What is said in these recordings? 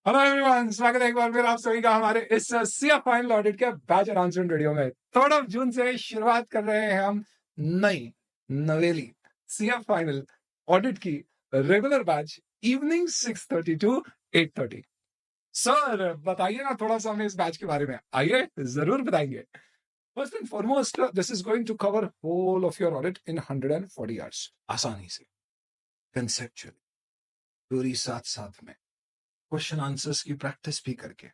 Hello everyone, स्वागत है एक बार फिर आप सभी का हमारे इस सीएफ फाइनल ऑडिट के बैच अनाउंसमेंट वीडियो में। 3 जून से शुरुआत कर रहे हैं हम नई नवेली सीएफ फाइनल ऑडिट की regular batch evening 6:30 to 8:30। Sir बताइए ना थोड़ा सा हमें इस बैच के बारे में। आइए जरूर बताएंगे। First and foremost, this is going to cover whole of your audit in 140 hours, आसानी से, कंसेप्चुअली, पूरी साथ साथ में क्वेश्चन आंसर्स की प्रैक्टिस भी करके,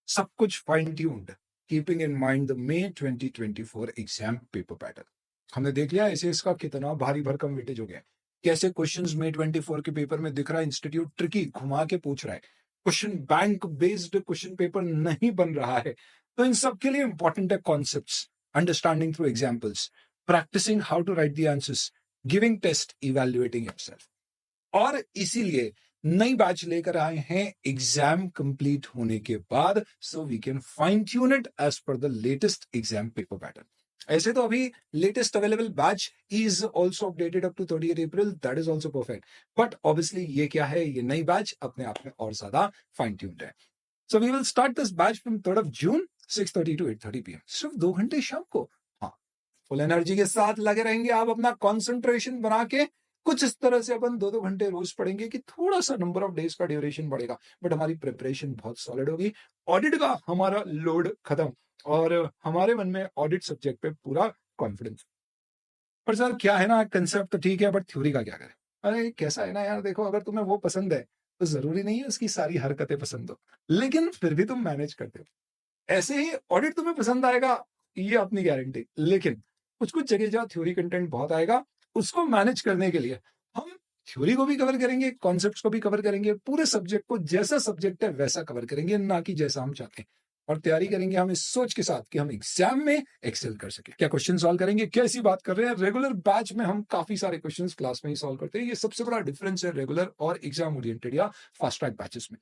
सब कुछ fine tuned, keeping in mind the May 2024 exam paper pattern. हमने देख लिया ऐसे इसका कितना भारी भरकम वेटेज हो गया, कैसे क्वेश्चंस May 24 के पेपर में दिख रहा है। इंस्टीट्यूट ट्रिकी घुमा के पूछ रहा है, question bank based question paper नहीं बन रहा है। तो इन सब के लिए इंपॉर्टेंट है concepts, understanding through examples, practising how to write the answers, giving test, evaluating yourself. और इसीलिए नई बैच लेकर आए हैं एग्जाम कंप्लीट होने के बाद, so we can fine tune it as per the latest exam paper pattern. ऐसे तो अभी latest available batch is also updated up to 30 April, that is also perfect. But obviously ये क्या है, ये नई बैच अपने आप में और ज्यादा फाइन ट्यून्ड है। So we will start this batch from 3 June 6:30 to 8:30 PM, सिर्फ 2 घंटे शाम को। हाँ, फुल एनर्जी के साथ लगे रहेंगे आप, अपना कॉन्सेंट्रेशन बना के कुछ इस तरह से अपन 2-2 घंटे रोज पढ़ेंगे कि थोड़ा सा नंबर ऑफ डेज का ड्यूरेशन बढ़ेगा, बट हमारी प्रिपरेशन बहुत सॉलिड होगी। ऑडिट का हमारा लोड खत्म और हमारे मन में ऑडिट सब्जेक्ट पे पूरा कॉन्फिडेंस। पर सर क्या है ना, कंसेप्ट तो ठीक है बट थ्योरी का क्या करें। अरे कैसा है ना यार, देखो अगर तुम्हें वो पसंद है तो जरूरी नहीं है उसकी सारी हरकतें पसंद हो, लेकिन फिर भी तुम मैनेज करते हो। ऐसे ही ऑडिट तुम्हें पसंद आएगा, ये अपनी गारंटी, लेकिन कुछ कुछ जगह जहाँ थ्योरी कंटेंट बहुत आएगा, उसको मैनेज करने के लिए हम थ्योरी को भी कवर करेंगे, कॉन्सेप्ट्स को भी कवर करेंगे, पूरे सब्जेक्ट को जैसा सब्जेक्ट है वैसा कवर करेंगे, ना कि जैसा हम चाहते हैं। और तैयारी करेंगे हम इस सोच के साथ कि हम एग्जाम में एक्सेल कर सके। क्या क्वेश्चन सॉल्व करेंगे, कैसी बात कर रहे हैं। रेगुलर बैच में हम काफी सारे क्वेश्चन क्लास में ही सॉल्व करते हैं, ये सबसे बड़ा डिफरेंस है रेगुलर और एग्जाम ओरिएंटेड या फास्ट ट्रैक बैचेस में।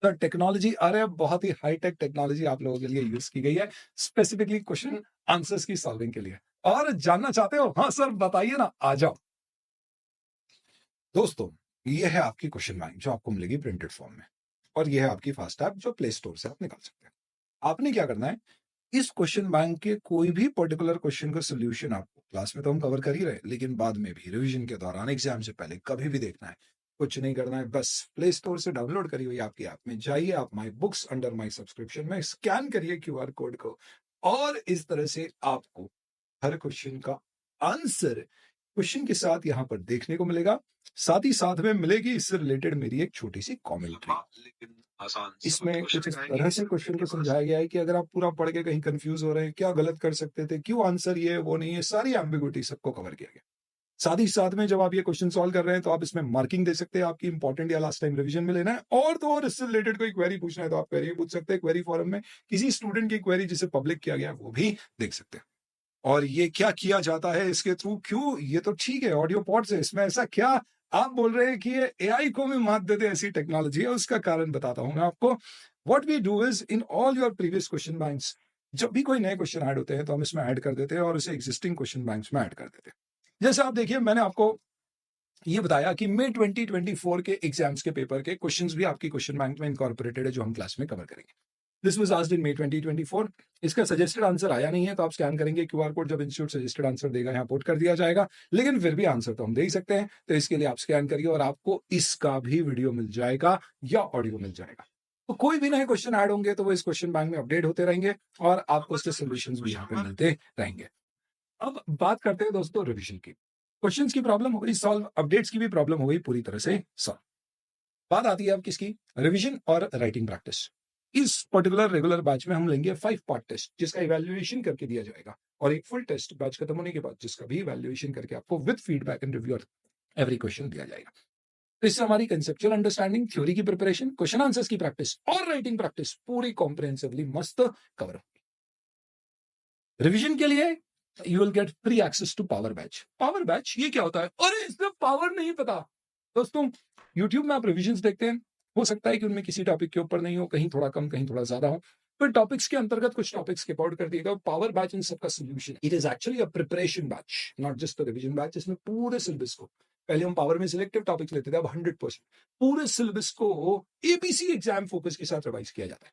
तो टेक्नोलॉजी आ रहा है, बहुत ही हाईटेक टेक्नोलॉजी आप लोगों के लिए यूज की गई है, स्पेसिफिकली क्वेश्चन आंसर्स की सॉल्विंग के लिए। और जानना चाहते हो, हाँ सर बताइए ना, आ जाओ। दोस्तों, ये है आपकी क्वेश्चन बैंक जो आपको मिलेगी प्रिंटेड फॉर्म में, और ये है आपकी फास्ट ऐप जो प्ले स्टोर से आप निकाल सकते हैं। आपने क्या करना है, इस क्वेश्चन बैंक के कोई भी पर्टिकुलर क्वेश्चन का सोल्यूशन आपको क्लास में तो हम कवर कर ही रहे, लेकिन बाद में भी रिवीजन के दौरान, एग्जाम से पहले कभी भी देखना है। कुछ नहीं करना है, बस प्ले स्टोर से डाउनलोड करी हुई आपकी ऐप में जाइए, आप my books under my subscription में स्कैन करिए क्यूआर कोड को, और इस तरह से आपको हर क्वेश्चन का आंसर क्वेश्चन के साथ यहाँ पर देखने को मिलेगा। साथ ही साथ में मिलेगी इससे रिलेटेड मेरी एक छोटी सी कॉमेंट्री। इसमें कुछ इस तरह से क्वेश्चन को समझाया गया है कि अगर आप पूरा पढ़ के कहीं कंफ्यूज हो रहे हैं, क्या गलत कर सकते थे, क्यों आंसर ये है वो नहीं है, सारी एम्बिग्विटी सबको कवर किया गया। साथ ही साथ में जब आप ये क्वेश्चन सॉल्व कर रहे हैं तो आप इसमें मार्किंग दे सकते हैं, आपकी इंपॉर्टेंट या लास्ट टाइम रिवीजन में लेना है, और तो और इससे रिलेटेड कोई क्वेरी पूछना है तो आप क्वेरी पूछ सकते हैं। क्वेरी फॉरम में किसी स्टूडेंट की क्वेरी जिसे पब्लिक किया गया वो भी देख सकते हैं। और ये क्या किया जाता है इसके थ्रू, क्यों, ये तो ठीक है ऑडियो पॉड से, इसमें ऐसा क्या आप बोल रहे हैं कि ये एआई को भी मात देते, ऐसी टेक्नोलॉजी है, उसका कारण बताता हूं मैं आपको। What we do is, in all your previous question banks, जब भी कोई नए क्वेश्चन ऐड होते हैं तो हम इसमें ऐड कर देते हैं और उसे एग्जिस्टिंग क्वेश्चन बैंक्स में ऐड कर देते हैं। जैसे आप देखिए, मैंने आपको ये बताया कि May 2024 के एग्जाम्स के पेपर के क्वेश्चंस भी आपकी क्वेश्चन बैंक में इनकॉर्पोरेटेड है, जो हम क्लास में कवर करेंगे। This was asked in May 2024। इसका सजेस्टेड आंसर आया नहीं है तो आप स्कैन करेंगे क्यूआर कोड, जब इंस्टीट्यूट सजेस्टेड आंसर देगा यहाँ पुट कर दिया जाएगा, लेकिन फिर भी आंसर तो हम दे ही सकते हैं। तो इसके लिए आप स्कैन करिए और आपको इसका भी वीडियो मिल जाएगा या ऑडियो मिल जाएगा। तो कोई भी नए क्वेश्चन ऐड होंगे तो वो इस क्वेश्चन बैंक में अपडेट होते रहेंगे और आपको उसके सोल्यूशन भी यहाँ पे मिलते रहेंगे। अब बात करते हैं दोस्तों रिविजन की। क्वेश्चंस की प्रॉब्लम हो गई सॉल्व, अपडेट्स की भी प्रॉब्लम हो गई पूरी तरह से सॉल्व। बात आती है अब किसकी, रिवीजन और राइटिंग प्रैक्टिस। इस पर्टिकुलर रेगुलर बैच में हम लेंगे 5 पार्ट टेस्ट जिसका इवैल्यूएशन करके दिया जाएगा, और एक फुल टेस्ट बैच खत्म होने के बाद जिसका भी इवैल्यूएशन करके आपको with feedback and review every question दिया जाएगा। तो इससे हमारी कंसेप्चुअल अंडरस्टैंडिंग, थ्योरी की प्रिपरेशन, क्वेश्चन आंसर्स की प्रैक्टिस और राइटिंग प्रैक्टिस पूरी कॉम्प्रिहेंसिवली मस्त कवर होगी। रिवीजन के लिए you will get free access to power batch. Power batch ये क्या होता है, अरे इसमें पावर नहीं पता। दोस्तों, यूट्यूब में आप रिविजन्स देखते हैं, हो सकता है कि उनमें किसी टॉपिक के ऊपर नहीं हो, कहीं थोड़ा कम कहीं थोड़ा ज्यादा हो, फिर टॉपिक्स के अंतर्गत कुछ टॉपिक्स के आउट कर दिएगा। पावर बैच इन सबका solution, it is actually a preparation batch, not just a revision batch, इसमें पूरे सिलेबस को पहले हम पावर में सिलेक्टिव टॉपिक लेते थे, अब 100% पूरे सिलेबस को एबीसी एग्जाम फोकस के साथ रिवाइज किया जाता है।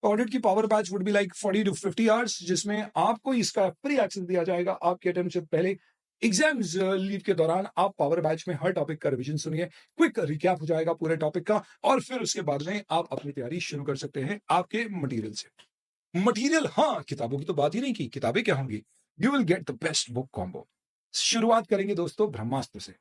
ऑडिट की power batch would be like 40 to 50 hours, जिसमें आपको इसका फ्री एक्सेस दिया जाएगा आपके अटेम्प्ट से पहले। एग्जाम्स लीव के दौरान आप पावर बैच में हर टॉपिक का रिवीजन सुनिए, क्विक रिकैप हो जाएगा पूरे टॉपिक का, और फिर उसके बाद में आप अपनी तैयारी शुरू कर सकते हैं आपके मटेरियल से। मटेरियल, हाँ, किताबों की तो बात ही नहीं की, किताबें क्या होंगी? You will get the best book combo. शुरुआत करेंगे दोस्तों ब्रह्मास्त्र से।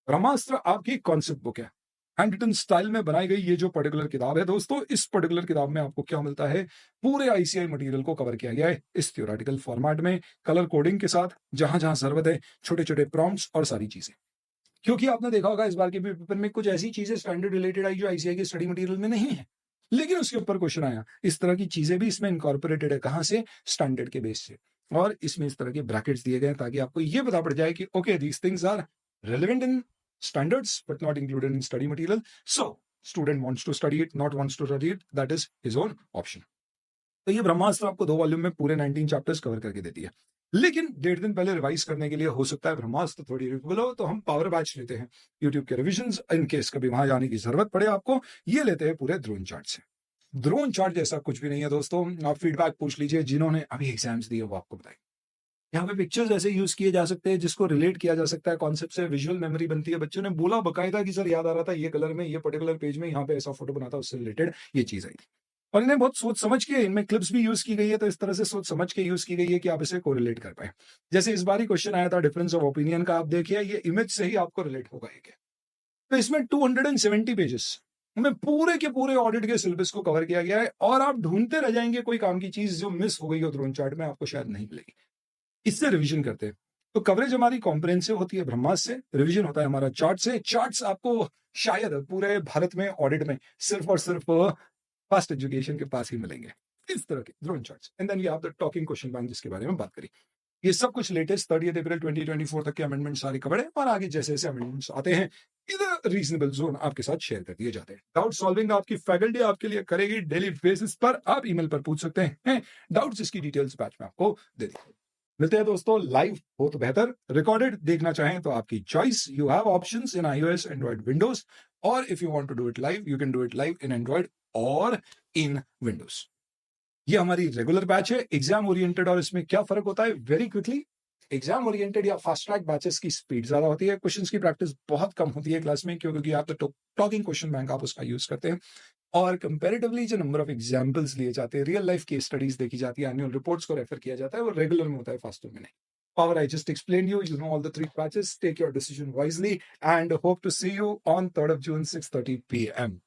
ब्रह्मास्त्र आपकी कॉन्सेप्ट बुक है, हैंड रिटन स्टाइल में बनाई गई ये जो पर्टिकुलर किताब है दोस्तों, इस पर्टिकुलर किताब में आपको क्या मिलता है? पूरे आईसीआई मटेरियल को कवर किया गया है इस थ्योरेटिकल फॉर्मेट में, कलर कोडिंग के साथ, जहां जहां जरूरत है, छोटे छोटे प्रॉम्प्ट्स और सारी चीजें। क्योंकि आपने देखा होगा इस बार के पेपर में कुछ ऐसी चीजें स्टैंडर्ड रिलेटेड आई जो आईसीआई के स्टडी मटेरियल में नहीं है, लेकिन उसके ऊपर क्वेश्चन आया। इस तरह की चीजें भी इसमें इनकॉर्पोरेटेड है, कहां से? स्टैंडर्ड के बेस से। और इसमें इस तरह के ब्रैकेट्स दिए गए ताकि आपको ये पता पड़ जाए कि okay, these things are relevant in standards but not included in study material. So student wants to study it, not wants to study it, that is his own option. तो ये ब्रह्मास्त्र आपको 2 वॉल्यूम में पूरे 19 चैप्टर्स कवर करके देती है। लेकिन 1.5 दिन पहले रिवाइज करने के लिए हो सकता है ब्रह्मास्त्र थोड़ी रिविल हो, तो हम पावर बैच लेते हैं यूट्यूब के रिविजन्स, इन केस कभी वहां जाने की जरूरत पड़े आपको। ये लेते हैं पूरे ड्रोन चार्ट से। ड्रोन चार्ट जैसा कुछ भी नहीं है दोस्तों, आप फीडबैक पूछ लीजिए जिन्होंने अभी एग्जाम्स दिए, वो आपको बताएंगे। यहाँ पे पिक्चर्स ऐसे यूज किए जा सकते हैं जिसको रिलेट किया जा सकता है कॉन्सेप्ट से, विजुअल मेमोरी बनती है। बच्चों ने बोला बकायदा कि सर याद आ रहा था ये कलर में, ये पर्टिकुलर पेज में यहाँ पे ऐसा फोटो बना था, उससे रिलेटेड ये चीज आई थी। और इन्हें बहुत सोच समझ के, इनमें क्लिप्स भी यूज की गई है, तो इस तरह से सोच समझ के यूज की गई है कि आप इसे कोरिलेट कर पाए। जैसे इस बार ही क्वेश्चन आया था डिफरेंस ऑफ ओपिनियन का, आप देखिए ये इमेज से ही आपको रिलेट होगा ये क्या। तो इसमें 270 पेजेस में पूरे के पूरे ऑडिट के सिलेबस को कवर किया गया है, और आप ढूंढते रह जाएंगे कोई काम की चीज जो मिस हो गई हो ड्रोन चार्ट में, आपको शायद नहीं मिलेगी। इससे रिवीजन करते हैं तो कवरेज हमारी कॉम्प्रिहेंसिव होती है ब्रह्मास्त्र से, रिवीजन होता है हमारा चार्ट से। चार्ट्स आपको शायद पूरे भारत में ऑडिट में सिर्फ और सिर्फ फास्ट एजुकेशन के पास ही मिलेंगे, इस तरह के drone charts. And then we have the talking question bank, जिसके बारे में बात करी। ये सब कुछ लेटेस्ट 30 अप्रैल 2024 तक के अमेंडमेंट सारे कवर है, और आगे जैसे जैसे अमेंडमेंट्स आते हैं इधर रीजनेबल जोन आपके साथ शेयर कर दिए जाते हैं। डाउट सॉल्विंग आपकी फैकल्टी आपके लिए करेगी डेली बेसिस पर, आप ईमेल पर पूछ सकते हैं डाउट्स, इसकी डिटेल्स बैच में आपको दे देंगे। मिलते हैं दोस्तों लाइव, हो तो बेहतर, रिकॉर्डेड देखना चाहें तो आपकी choice. You have options in iOS, Android, Windows, और if you want to do it live you can do it live in Android और इन विंडोज। ये हमारी रेगुलर बैच है एग्जाम ओरिएंटेड, और इसमें क्या फर्क होता है? वेरी क्विकली, एग्जाम ओरिएंटेड या फास्ट ट्रैक बैचेस की स्पीड ज्यादा होती है, क्वेश्चंस की प्रैक्टिस बहुत कम होती है क्लास में, क्योंकि आप तो टॉकिंग क्वेश्चन बैंक आप उसका यूज करते हैं, और कंपैरेटिवली जो नंबर ऑफ एग्जांपल्स लिए जाते हैं, रियल लाइफ केस स्टडीज देखी जाती है, एनुअल रिपोर्ट्स को रेफर किया जाता है, वो रेगुलर में होता है, फास्टर में नहीं। Power, I just explained you know all the 3 patches. Take your decision wisely and hope to see you on 3rd of June, 6:30 p.m.